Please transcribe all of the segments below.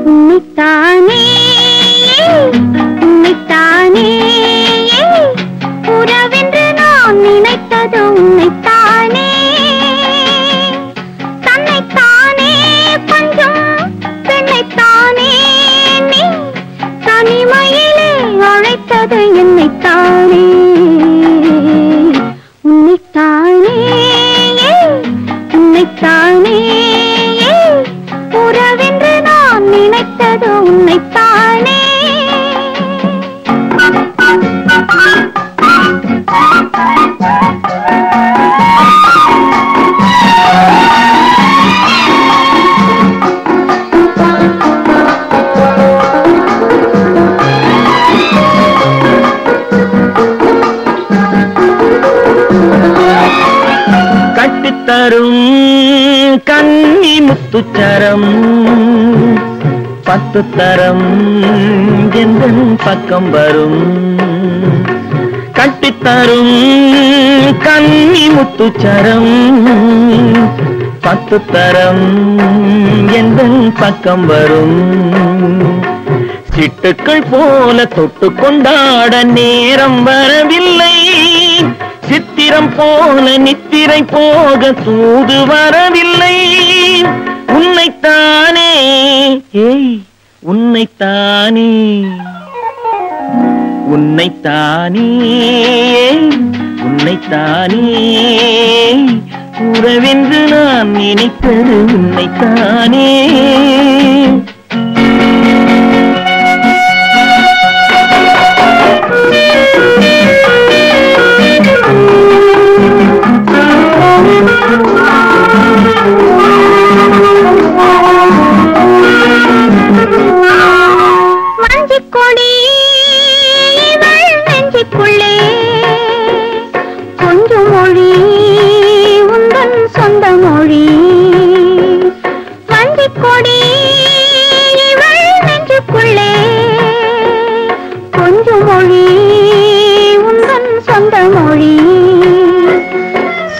உன்னைத்தானே உன்னைத்தானே உறவென்று நான் நினைத்தது உன்னைத்தானே தன்னைத்தானே கொஞ்சம் பெண்ணைத்தானே நீ தனிமையிலே அழைத்தது என்னைத்தானே உன்னைத்தானே உன்னைத்தானே உறவென்று நான் நினைத்தது உன்னைத்தானே கட்டித்தரும் கன்னி முத்துச்சரம் 10 தரம் எந்தன் பக்கம் வரும் கட்டித்தரும் கன்னி முத்துச்சரம் 10 தரம் எந்தன் பக்கம் வரும் சிட்டுக்கள் போல தொட்டு கொண்டாட நேரம் வரவில்லை சித்திரம் போல நித்திரை போக தூது வரவில்லை உன்னைத்தானே ஏய் உன்னைத்தானே உன்னைத்தானே உன்னைத்தானே உறவென்று நான் நினைத்தது உன்னைத்தானே மஞ்சிக்கொடி இவள் நெஞ்சுக்குள்ளே கொஞ்சம் மொழி உந்தன் சொந்த மொழி மஞ்சிக்கொடி இவள் நெஞ்சுக்குள்ளே கொஞ்சம் மொழி உந்தன் சொந்த மொழி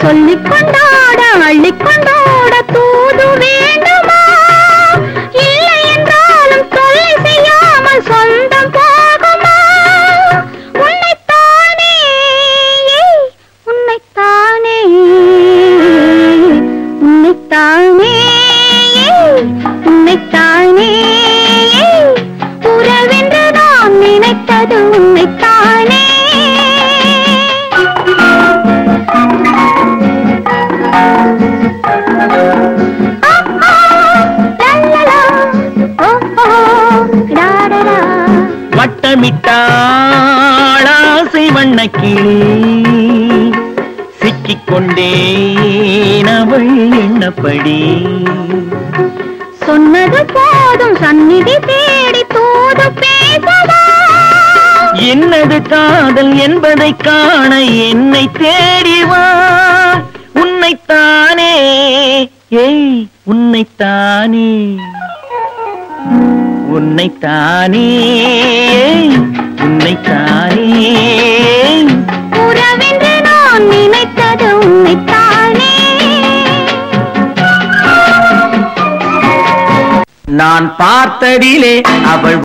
சொல்லிக் கொண்டாட அள்ளிக் கொண்டாட தூது வேண்டுமா இல்லை என்றாலும் தொல்லை செய்யாமல் சொந்தம் போகுமா உன்னைத்தானே உன்னைத்தானே உன்னைத்தானே உன்னைத்தானே உறவென்று நான் நினைத்தது உன்னைத்தானே வட்டமிட்டாள் ஆசை வண்ணக்கிளி சிக்கிக்கொண்டேன் அவள் எண்ணப்படி சொன்னது போதும் சந்நிதி தேடி தூது பேசவா என்னது காதல் என்பதை காண என்னை தேடிவா உன்னைத்தானே ஏய் உன்னைத்தானே உன்னைத்தானே உன்னைத்தானே உறவென்று நான் நினைத்தது உன்னைத்தானே நான் பார்த்ததிலே அவள்